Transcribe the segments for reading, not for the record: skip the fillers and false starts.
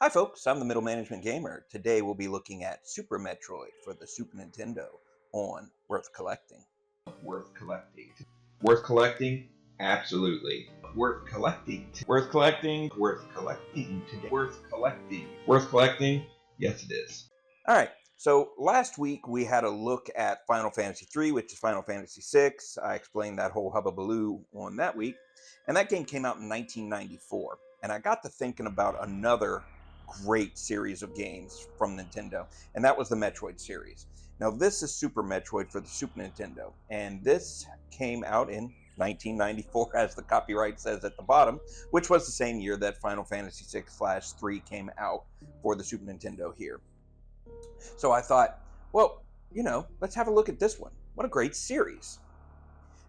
Hi, folks. I'm the Middle Management Gamer. Today we'll be looking at Super Metroid for the Super Nintendo on Worth Collecting. Worth collecting. Worth collecting? Absolutely. Worth collecting. Worth collecting. Worth collecting today. Worth collecting. Worth collecting? Yes, it is. All right. So last week we had a look at Final Fantasy III, which is Final Fantasy VI. I explained that whole hubbubaloo on that week, and that game came out in 1994. And I got to thinking about another great series of games from Nintendo, and that was the Metroid series. Now this is Super Metroid for the Super Nintendo, and this came out in 1994, as the copyright says at the bottom, which was the same year that Final Fantasy VI/3 came out for the Super Nintendo here. So I thought, well, let's have a look at this one. What a great series.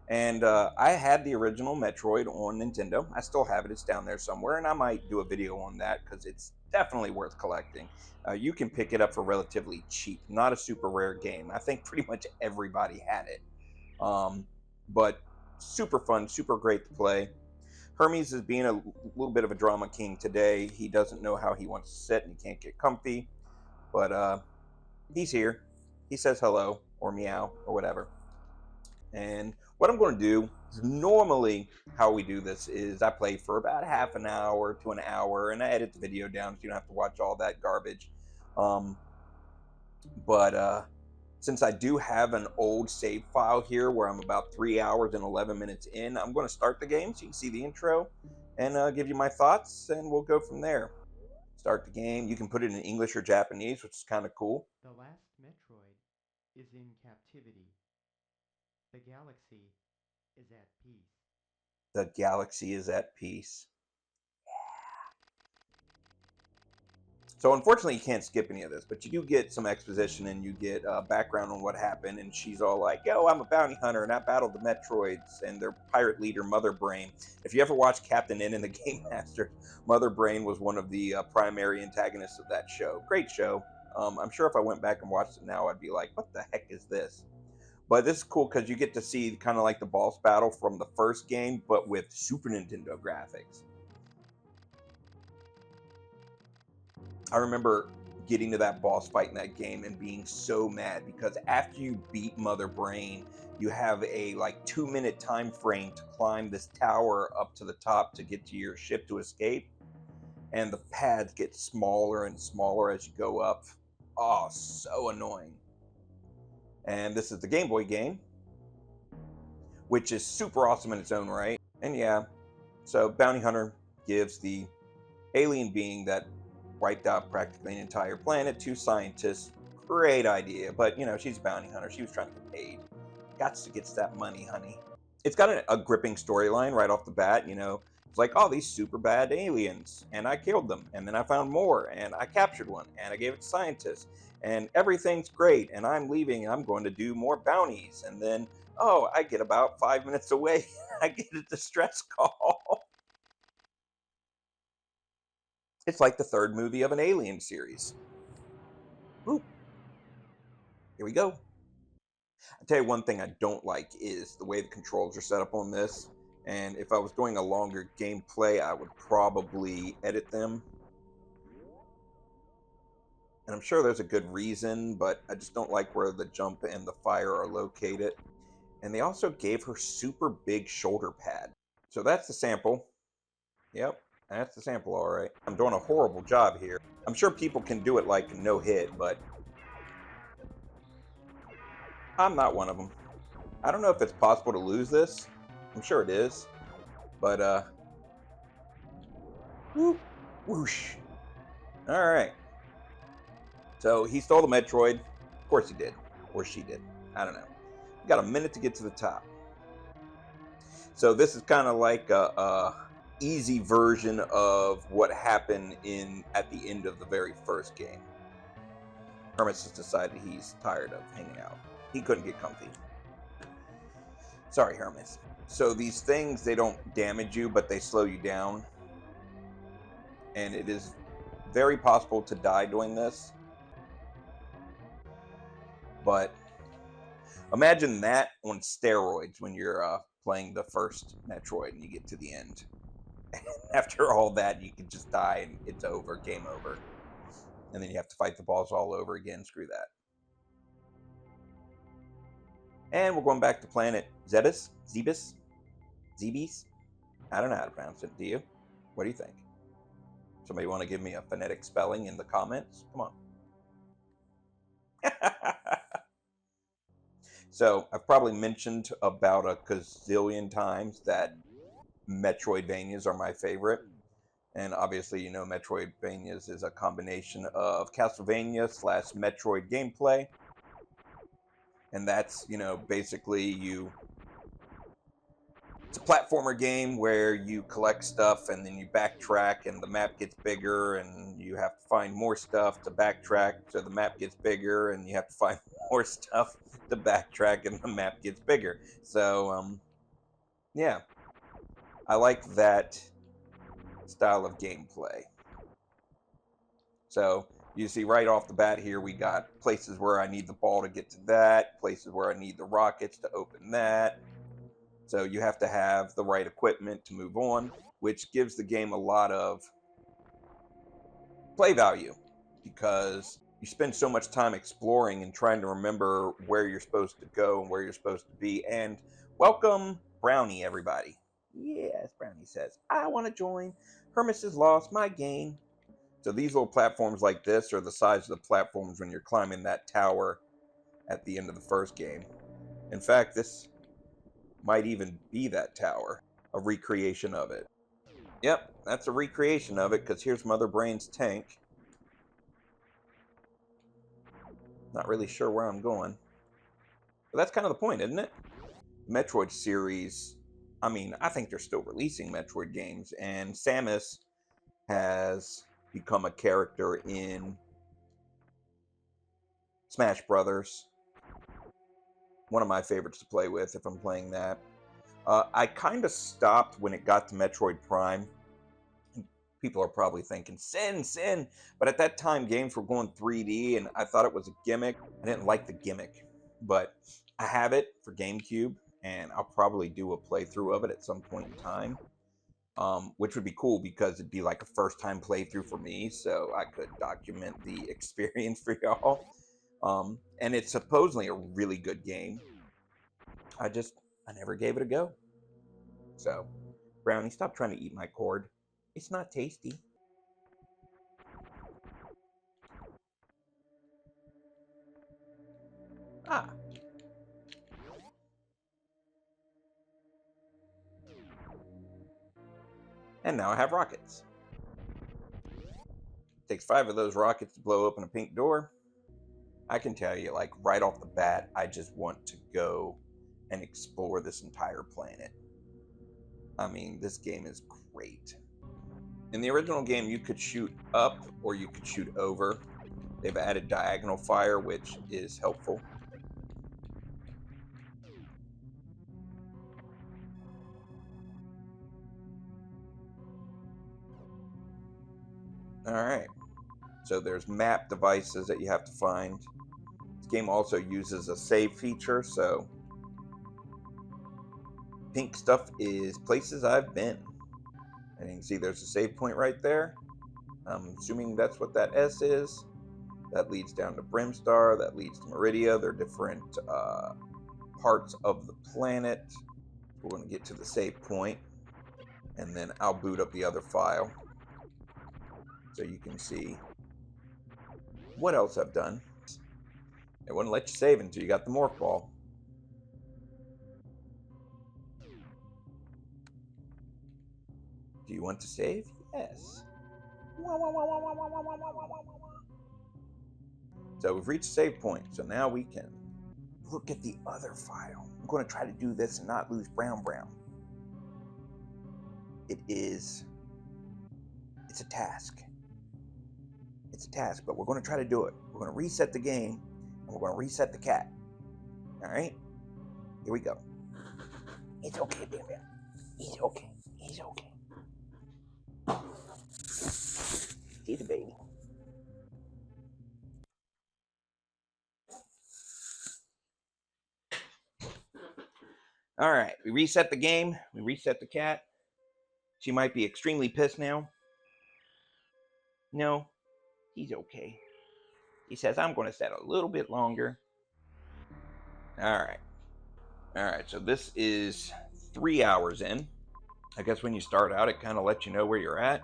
And I had the original Metroid on Nintendo. I still have it. It's down there somewhere. And I might do a video on that because it's definitely worth collecting. You can pick it up for relatively cheap. Not a super rare game. I think pretty much everybody had it. But super fun, super great to play. Hermes is being a little bit of a drama king today. He doesn't know how he wants to sit and he can't get comfy. But he's here. He says hello or meow or whatever. And what I'm going to do is normally how we do this is I play for about half an hour to an hour and I edit the video down so you don't have to watch all that garbage. But since I do have an old save file here where I'm about 3 hours and 11 minutes in, I'm going to start the game so you can see the intro and give you my thoughts and we'll go from there. Start the game. You can put it in English or Japanese, which is kind of cool. The last Metroid is in captivity. The galaxy is at peace. The galaxy is at peace. So unfortunately, you can't skip any of this, but you do get some exposition and you get background on what happened. And she's all like, "Yo, I'm a bounty hunter, and I battled the Metroids and their pirate leader, Mother Brain." If you ever watched Captain N and the Game Master, Mother Brain was one of the primary antagonists of that show. Great show. I'm sure if I went back and watched it now, I'd be like, "What the heck is this?" But this is cool because you get to see kind of like the boss battle from the first game, but with Super Nintendo graphics. I remember getting to that boss fight in that game and being so mad because after you beat Mother Brain, you have a like 2 minute time frame to climb this tower up to the top to get to your ship to escape. And the pads get smaller and smaller as you go up. Oh, so annoying. And this is the Game Boy game, which is super awesome in its own right. And yeah, so Bounty Hunter gives the alien being that wiped out practically an entire planet to scientists. Great idea, but she's a bounty hunter. She was trying to get paid. Got to get that money, honey. It's got a gripping storyline right off the bat. It's like, oh, these super bad aliens, and I killed them, and then I found more, and I captured one, and I gave it to scientists, and everything's great, and I'm leaving, and I'm going to do more bounties, and then, oh, I get about 5 minutes away, I get a distress call. It's like the third movie of an Alien series. Woo. Here we go. I'll tell you one thing I don't like is the way the controls are set up on this. And if I was doing a longer gameplay, I would probably edit them. And I'm sure there's a good reason, but I just don't like where the jump and the fire are located. And they also gave her super big shoulder pad. So that's the sample. Yep, that's the sample, all right. I'm doing a horrible job here. I'm sure people can do it like no hit, but I'm not one of them. I don't know if it's possible to lose this. I'm sure it is. But, whoop, whoosh. All right. So he stole the Metroid. Of course he did. Or she did. I don't know. We got a minute to get to the top. So this is kind of like a easy version of what happened at the end of the very first game. Hermes has decided he's tired of hanging out. He couldn't get comfy. Sorry, Hermes. So these things, they don't damage you, but they slow you down. And it is very possible to die doing this. But imagine that on steroids when you're playing the first Metroid and you get to the end. After all that, you can just die and it's over, game over. And then you have to fight the boss all over again. Screw that. And we're going back to planet Zebes? Zebes? Zebes? I don't know how to pronounce it. Do you? What do you think? Somebody want to give me a phonetic spelling in the comments? Come on. So I've probably mentioned about a gazillion times that Metroidvanias are my favorite. And obviously, you know, Metroidvanias is a combination of Castlevania / Metroid gameplay. And that's, you know, basically it's a platformer game where you collect stuff and then you backtrack and the map gets bigger and you have to find more stuff to backtrack so the map gets bigger and you have to find more stuff to backtrack and the map gets bigger. So, yeah, I like that style of gameplay. So you see right off the bat here, we got places where I need the ball to get to that, places where I need the rockets to open that. So you have to have the right equipment to move on, which gives the game a lot of play value because you spend so much time exploring and trying to remember where you're supposed to go and where you're supposed to be. And welcome, Brownie, everybody. Yes, Brownie says, I want to join. Hermes has lost my game. So these little platforms like this are the size of the platforms when you're climbing that tower at the end of the first game. In fact, this might even be that tower, a recreation of it. Yep, that's a recreation of it, because here's Mother Brain's tank. Not really sure where I'm going. But that's kind of the point, isn't it? Metroid series, I mean, I think they're still releasing Metroid games, and Samus has become a character in Smash Brothers. One of my favorites to play with if I'm playing that. I kind of stopped when it got to Metroid Prime. People are probably thinking, sin. But at that time, games were going 3D, and I thought it was a gimmick. I didn't like the gimmick. But I have it for GameCube, and I'll probably do a playthrough of it at some point in time. Which would be cool because it'd be like a first-time playthrough for me, so I could document the experience for y'all. And it's supposedly a really good game. I never gave it a go. So, Brownie, stop trying to eat my cord. It's not tasty. Ah. And now I have rockets. Takes 5 of those rockets to blow open a pink door. I can tell you, like, right off the bat, I just want to go and explore this entire planet. I mean, this game is great. In the original game, you could shoot up or you could shoot over. They've added diagonal fire, which is helpful. All right. So there's map devices that you have to find. This game also uses a save feature, so pink stuff is places I've been. And you can see there's a save point right there. I'm assuming that's what that S is. That leads down to Brimstar. That leads to Meridia. They're different parts of the planet. We're going to get to the save point, and then I'll boot up the other file so you can see what else I've done. It wouldn't let you save until you got the morph ball. Do you want to save? Yes. So we've reached save point. So now we can look at the other file. I'm going to try to do this and not lose Brown. It's a task. It's a task, but we're going to try to do it. We're going to reset the game, and we're going to reset the cat. All right? Here we go. It's okay, baby. He's okay. He's okay. He's a baby. All right, we reset the game. We reset the cat. She might be extremely pissed now. No, he's okay. He says, I'm going to set a little bit longer. All right. All right, so this is 3 hours in. I guess when you start out, it kind of lets you know where you're at.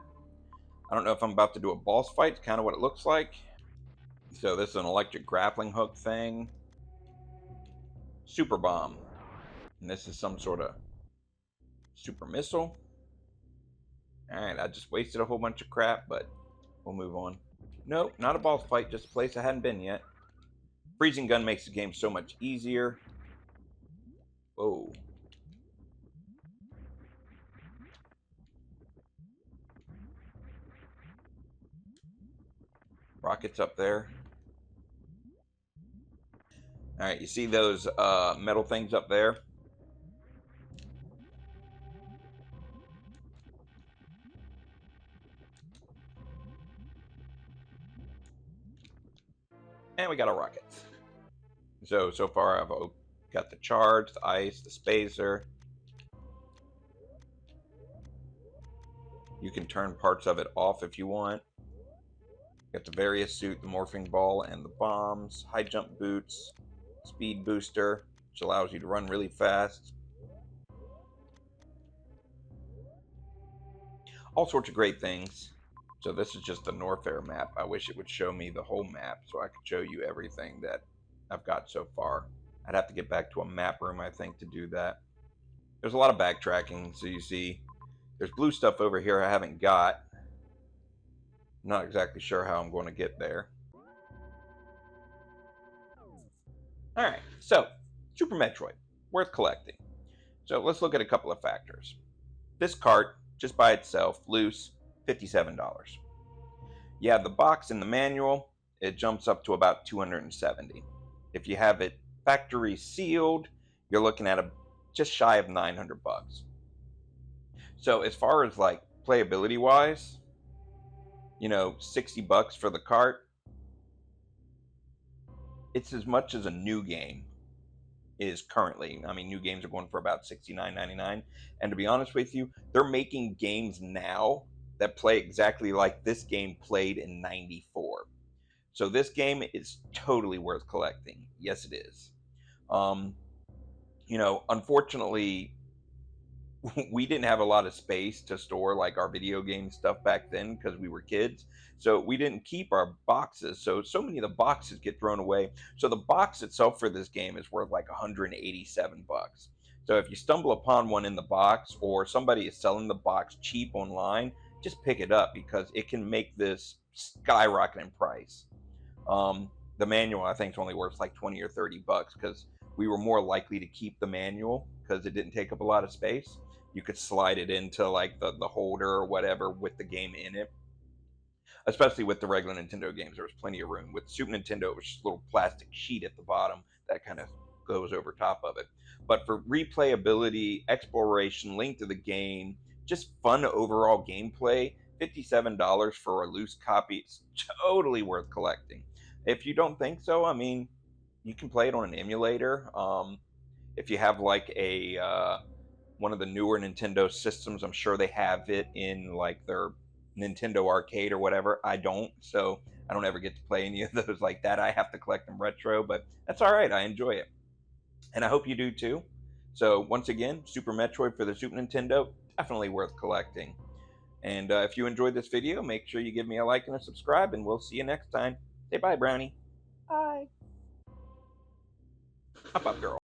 I don't know if I'm about to do a boss fight. It's kind of what it looks like. So this is an electric grappling hook thing. Super bomb. And this is some sort of super missile. All right, I just wasted a whole bunch of crap, but we'll move on. Nope, not a boss fight, just a place I hadn't been yet. Freezing gun makes the game so much easier. Whoa. Rockets up there. All right, you see those metal things up there? And we got our rockets. So far I've got the charge, the ice, the spacer. You can turn parts of it off if you want. Got the various suit, the morphing ball, and the bombs. High jump boots, speed booster, which allows you to run really fast. All sorts of great things. So this is just the Norfair map. I wish it would show me the whole map so I could show you everything that I've got so far. I'd have to get back to a map room, I think, to do that. There's a lot of backtracking, so you see there's blue stuff over here I haven't got. Not exactly sure how I'm going to get there. Alright, so Super Metroid, worth collecting. So let's look at a couple of factors. This cart, just by itself, loose, $57. You have the box and the manual, it jumps up to about $270. If you have it factory sealed, you're looking at just shy of $900. So as far as like playability wise, you know, $60 for the cart, it's as much as a new game is currently. I mean, new games are going for about $69.99, and to be honest with you, they're making games now that play exactly like this game played in '94. So this game is totally worth collecting. Yes, it is. You know, unfortunately, we didn't have a lot of space to store like our video game stuff back then because we were kids. So we didn't keep our boxes. So many of the boxes get thrown away. So the box itself for this game is worth like $187. So if you stumble upon one in the box or somebody is selling the box cheap online, just pick it up because it can make this skyrocket in price. The manual I think is only worth like 20 or $30 because we were more likely to keep the manual because it didn't take up a lot of space. You could slide it into like the holder or whatever with the game in it. Especially with the regular Nintendo games, there was plenty of room. With Super Nintendo, it was just a little plastic sheet at the bottom that kind of goes over top of it. But for replayability, exploration, link to the game, just fun overall gameplay, $57 for a loose copy, it's totally worth collecting. If you don't think so, I mean, you can play it on an emulator. If you have like a one of the newer Nintendo systems, I'm sure they have it in like their Nintendo Arcade or whatever. I don't, so I don't ever get to play any of those like that. I have to collect them retro, but that's all right. I enjoy it, and I hope you do too. So once again, Super Metroid for the Super Nintendo, definitely worth collecting. And if you enjoyed this video, make sure you give me a like and a subscribe, and we'll see you next time. Say bye, Brownie. Bye. Hop up, girl.